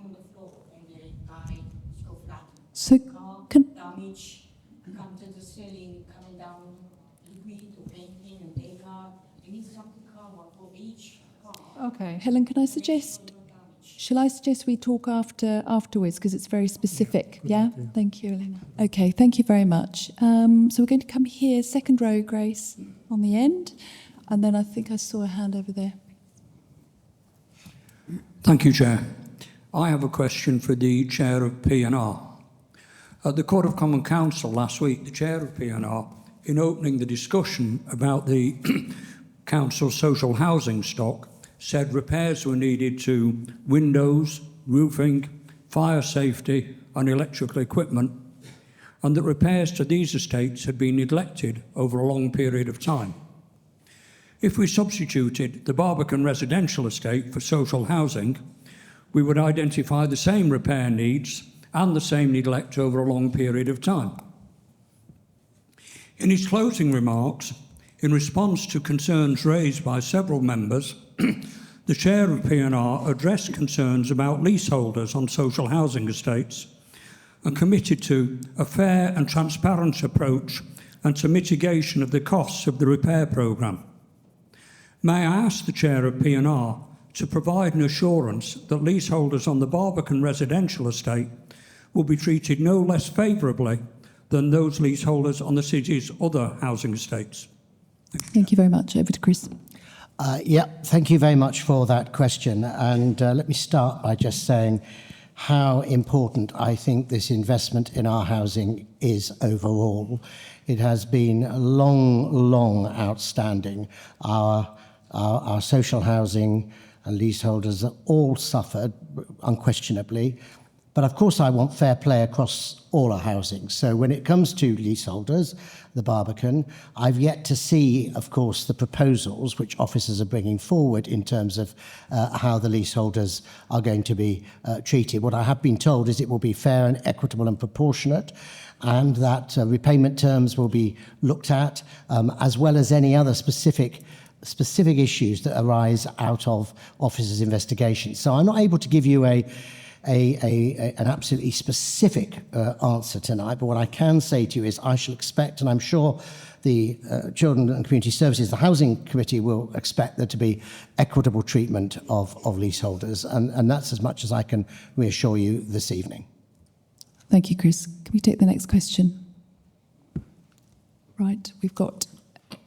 on the floor and the eye go flat. So car damage, come to the ceiling, coming down, liquid or painting and they car. You need something cover for each car. Okay. Helen, shall I suggest we talk afterwards, because it's very specific? Yeah? Thank you, Elena. Okay, thank you very much. So we're going to come here, second row, Grace, on the end. And then I think I saw a hand over there. Thank you, Chair. I have a question for the Chair of P&R. At the Court of Common Council last week, the Chair of P&R, in opening the discussion about the Council's social housing stock, said repairs were needed to windows, roofing, fire safety and electrical equipment, and that repairs to these estates had been neglected over a long period of time. If we substituted the Barbican residential estate for social housing, we would identify the same repair needs and the same neglect over a long period of time. In his closing remarks, in response to concerns raised by several members, the Chair of P&R addressed concerns about leaseholders on social housing estates and committed to a fair and transparent approach and to mitigation of the costs of the repair programme. May I ask the Chair of P&R to provide an assurance that leaseholders on the Barbican residential estate will be treated no less favourably than those leaseholders on the city's other housing estates? Thank you very much. Over to Chris. Thank you very much for that question. And let me start by just saying how important I think this investment in our housing is overall. It has been long outstanding. Our social housing and leaseholders have all suffered, unquestionably. But of course, I want fair play across all our housing. So when it comes to leaseholders, the Barbican, I've yet to see, of course, the proposals which officers are bringing forward in terms of how the leaseholders are going to be treated. What I have been told is it will be fair and equitable and proportionate, and that repayment terms will be looked at, as well as any other specific issues that arise out of officers' investigations. So I'm not able to give you a an absolutely specific answer tonight, but what I can say to you is I shall expect, and I'm sure the Children and Community Services, the Housing Committee, will expect there to be equitable treatment of leaseholders, and that's as much as I can reassure you this evening. Thank you, Chris. Can we take the next question? Right, we've got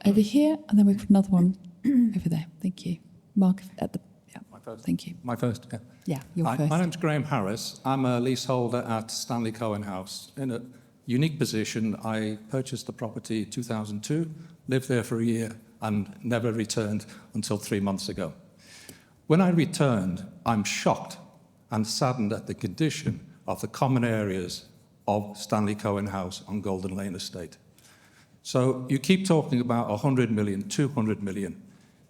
over here, and then we've got another one over there. Thank you. Mark, at the... Yeah, thank you. My first, yeah. Yeah, you're Hi, first. my name's Graham Harris. I'm a leaseholder at Stanley Cohen House. In a unique position, I purchased the property in 2002, lived there for a year, and never returned until 3 months ago. When I returned, I'm shocked and saddened at the condition of the common areas of Stanley Cohen House on Golden Lane Estate. So you keep talking about 100 million, 200 million.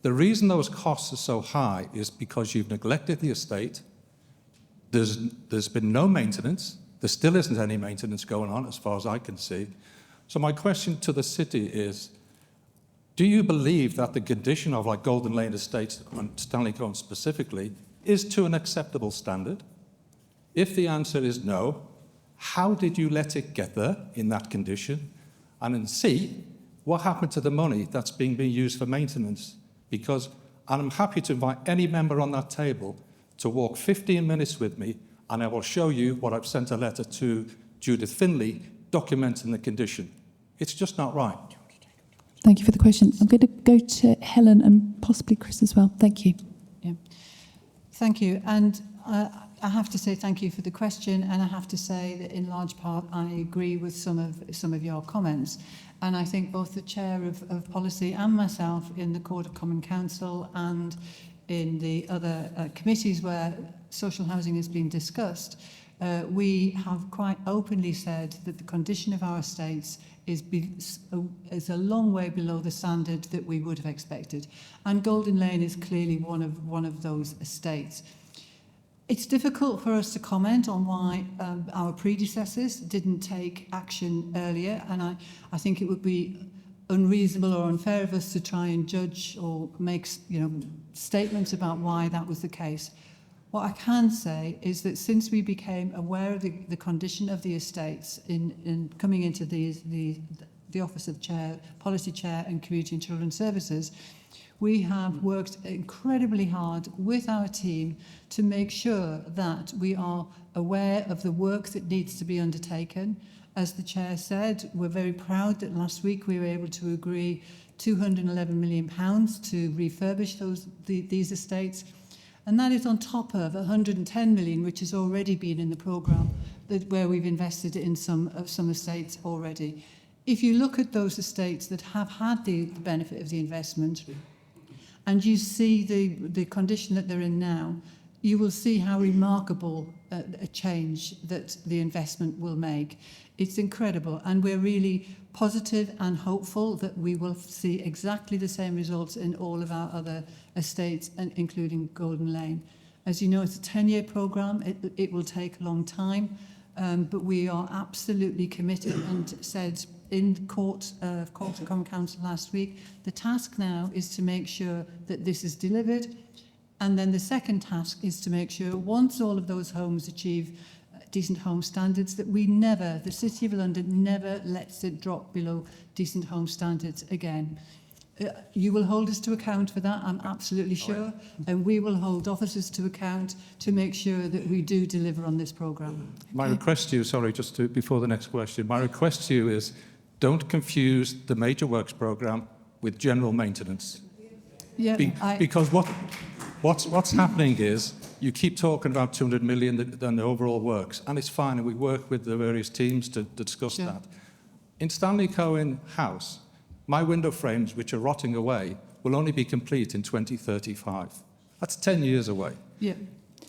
The reason those costs are so high is because you've neglected the estate. There's been no maintenance. There still isn't any maintenance going on as far as I can see. So my question to the city is, do you believe that the condition of like Golden Lane Estates and Stanley Cohen specifically is to an acceptable standard? If the answer is no, how did you let it get there in that condition? And then C, what happened to the money that's being used for maintenance? Because, and I'm happy to invite any member on that table to walk 15 minutes with me, and I will show you what I've sent a letter to Judith Finlay documenting the condition. It's just not right. Thank you for the question. I'm going to go to Helen and possibly Chris as well. Thank you. Yeah. Thank you. And I have to say thank you for the question, and I have to say that in large part I agree with some of your comments. And I think both the Chair of Policy and myself in the Court of Common Council and in the other committees where social housing has been discussed, we have quite openly said that the condition of our estates is a long way below the standard that we would have expected. And Golden Lane is clearly one of those estates. It's difficult for us to comment on why our predecessors didn't take action earlier, and I think it would be unreasonable or unfair of us to try and judge or make statements about why that was the case. What I can say is that since we became aware of the condition of the estates in coming into the Office of Chair, Policy Chair and Community and Children's Services, we have worked incredibly hard with our team to make sure that we are aware of the work that needs to be undertaken. As the Chair said, we're very proud that last week we were able to agree £211 million to refurbish these estates. And that is on top of 110 million, which has already been in the programme, where we've invested in some estates already. If you look at those estates that have had the benefit of the investment, and you see the condition that they're in now, you will see how remarkable a change that the investment will make. It's incredible, and we're really positive and hopeful that we will see exactly the same results in all of our other estates, and including Golden Lane. As you know, it's a 10-year programme. It will take a long time, but we are absolutely committed and said in Court of Common Council last week, the task now is to make sure that this is delivered. And then the second task is to make sure once all of those homes achieve decent home standards, that the City of London never lets it drop below decent home standards again. You will hold us to account for that, I'm absolutely sure, and we will hold officers to account to make sure that we do deliver on this programme. My request to you, sorry, before the next question, my request to you is don't confuse the major works programme with general maintenance. Yeah, because what's happening is you keep talking about 200 million and the overall works, and it's fine, and we work with the various teams to discuss that. In Stanley Cohen House, my window frames, which are rotting away, will only be complete in 2035. That's 10 years away. Yeah.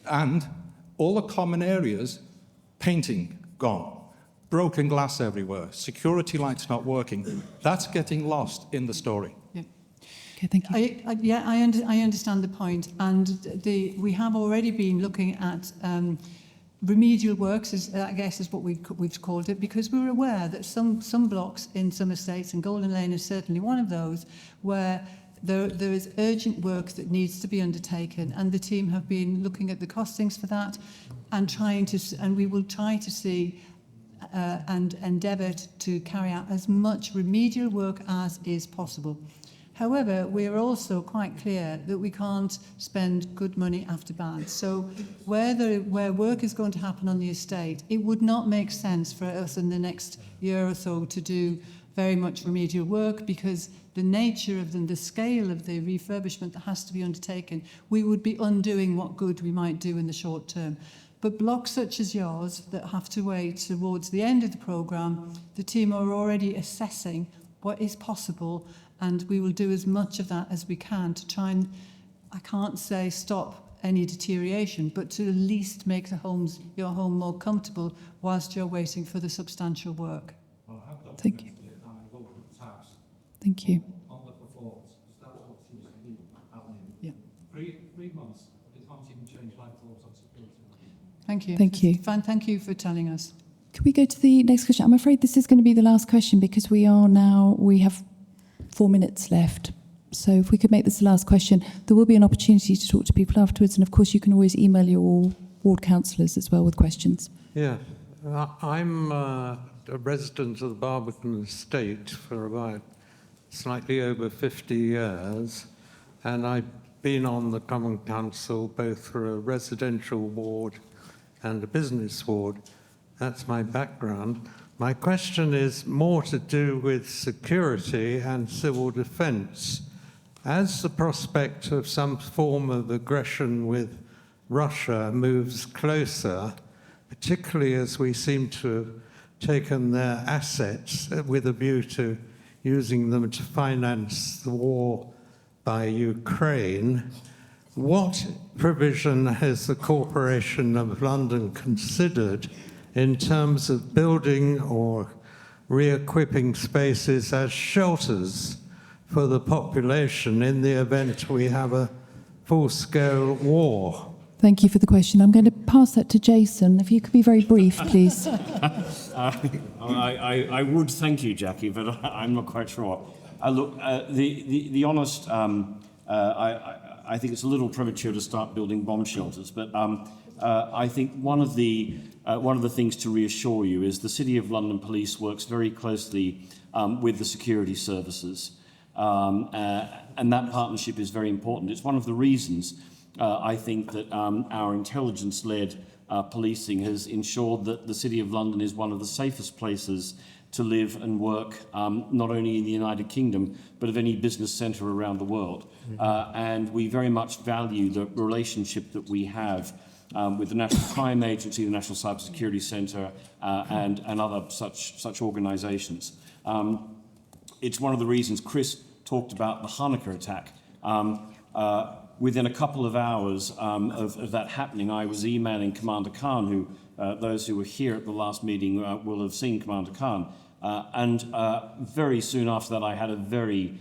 And all the common areas, painting, gone. Broken glass everywhere. Security lights not working. That's getting lost in the story. Yeah. Okay, thank you. I understand the point, and we have already been looking at remedial works, I guess is what we've called it, because we were aware that some blocks in some estates, and Golden Lane is certainly one of those, where there is urgent work that needs to be undertaken, and the team have been looking at the costings for that, and we will try to see and endeavour to carry out as much remedial work as is possible. However, we are also quite clear that we can't spend good money after bad. So where work is going to happen on the estate, it would not make sense for us in the next year or so to do very much remedial work, because the nature of the scale of the refurbishment that has to be undertaken, we would be undoing what good we might do in the short term. But blocks such as yours that have to wait towards the end of the programme, the team are already assessing what is possible, and we will do as much of that as we can to try and, I can't say stop any deterioration, but to at least make your home more comfortable whilst you're waiting for the substantial work. Thank you. Thank you. On the performance, because that's what seems to be happening. Yeah. 3 months, it can't even change light thoughts on security. Thank you. Thank you. Fine, thank you for telling us. Can we go to the next question? I'm afraid this is going to be the last question because we have 4 minutes left. So if we could make this the last question, there will be an opportunity to talk to people afterwards. And of course, you can always email your ward councillors as well with questions. Yeah, I'm a resident of the Barbican estate for about slightly over 50 years. And I've been on the Common Council both for a residential ward and a business ward. That's my background. My question is more to do with security and civil defence. As the prospect of some form of aggression with Russia moves closer, particularly as we seem to have taken their assets with a view to using them to finance the war by Ukraine, what provision has the Corporation of London considered in terms of building or re-equipping spaces as shelters for the population in the event we have a full-scale war? Thank you for the question. I'm going to pass that to Jason. If you could be very brief, please. I would thank you, Jackie, but I'm not quite sure. Look, the honest, I think it's a little premature to start building bomb shelters, but I think one of the things to reassure you is the City of London Police works very closely with the security services, and that partnership is very important. It's one of the reasons I think that our intelligence-led policing has ensured that the City of London is one of the safest places to live and work, not only in the United Kingdom, but of any business centre around the world. And we very much value the relationship that we have with the National Crime Agency, the National Cybersecurity Centre, and other such organisations. It's one of the reasons Chris talked about the Hanukkah attack. Within a couple of hours of that happening, I was emailing Commander Khan, who those who were here at the last meeting will have seen Commander Khan. And very soon after that, I had a very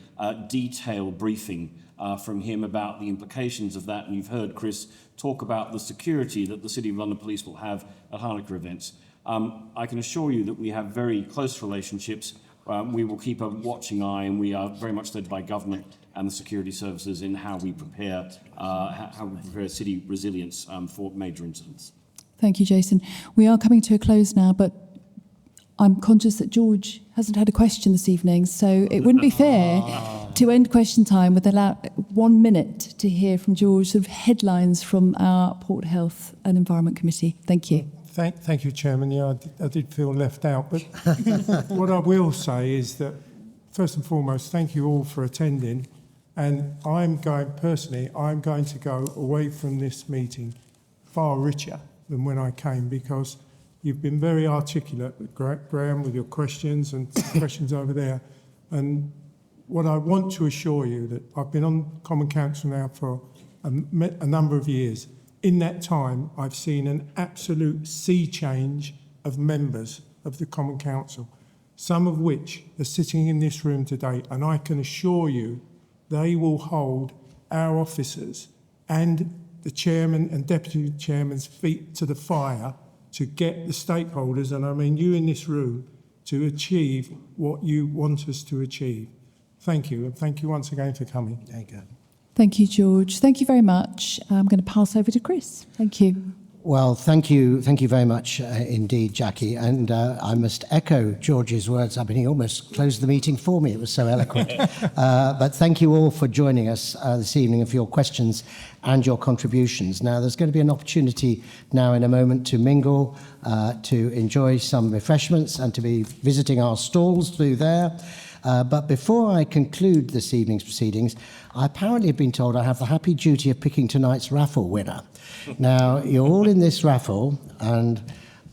detailed briefing from him about the implications of that. And you've heard Chris talk about the security that the City of London Police will have at Hanukkah events. I can assure you that we have very close relationships. We will keep a watching eye, and we are very much led by government and the security services in how we prepare city resilience for major incidents. Thank you, Jason. We are coming to a close now, but I'm conscious that George hasn't had a question this evening, so it wouldn't be fair to end question time with 1 minute to hear from George, sort of headlines from our Port Health and Environment Committee. Thank you. Thank you, Chairman. Yeah, I did feel left out, but what I will say is that, first and foremost, thank you all for attending, and I'm going to go away from this meeting far richer than when I came, because you've been very articulate, Graham, with your questions and questions over there. And what I want to assure you, that I've been on Common Council now for a number of years. In that time, I've seen an absolute sea change of members of the Common Council, some of which are sitting in this room today, and I can assure you they will hold our officers and the chairman and deputy chairman's feet to the fire to get the stakeholders, and I mean you in this room, to achieve what you want us to achieve. thank you. And thank you once again for coming. There you go. Thank you, George. Thank you very much. I'm going to pass over to Chris. Thank you. Well, thank you very much indeed, Jackie. And I must echo George's words. I mean, he almost closed the meeting for me. It was so eloquent. But thank you all for joining us this evening and for your questions and your contributions. Now, there's going to be an opportunity now in a moment to mingle, to enjoy some refreshments and to be visiting our stalls through there. But before I conclude this evening's proceedings, I apparently have been told I have the happy duty of picking tonight's raffle winner. Now, you're all in this raffle, and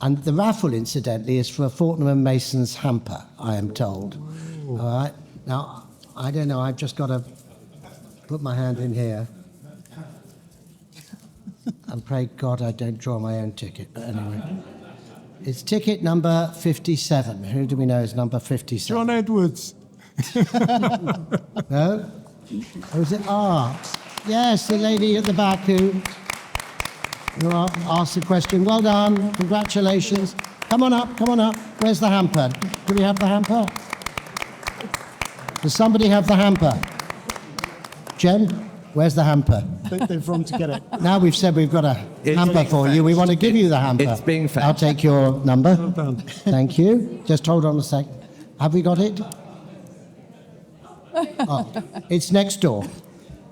the raffle, incidentally, is for a Fortnum & Mason's hamper, I am told. Ooh. All right? Now, I don't know, I've just got to put my hand in here. And pray God I don't draw my own ticket. But anyway, it's ticket number 57. Who do we know is number 57? John Edwards. No? Or is it? Yes, the lady at the back who asked the question. Well done. Congratulations. Come on up. Where's the hamper? Do we have the hamper? Does somebody have the hamper? Jen, where's the hamper? They've run to get it. Now we've said we've got a hamper for you. We want to give you the hamper. It's being fetched. I'll take your number. Well done. Thank you. Just hold on a sec. Have we got it? Oh, it's next door.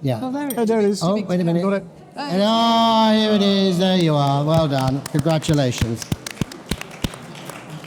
Yeah. Oh, there it is. Oh, wait a minute. Got it. Here it is. There you are. Well done. Congratulations.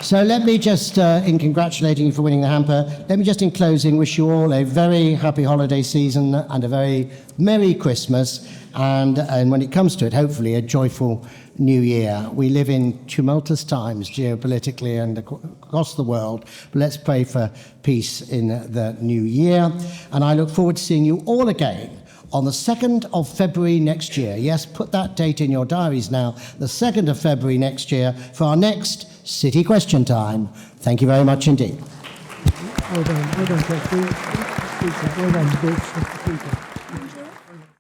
So let me just, in congratulating you for winning the hamper, let me just in closing wish you all a very happy holiday season and a very Merry Christmas. And when it comes to it, hopefully a joyful new year. We live in tumultuous times geopolitically and across the world. But let's pray for peace in the new year. And I look forward to seeing you all again on the 2nd of February next year. Yes, put that date in your diaries now, the 2nd of February next year for our next City Question Time. Thank you very much indeed. Well done, Jackie. Well done, George.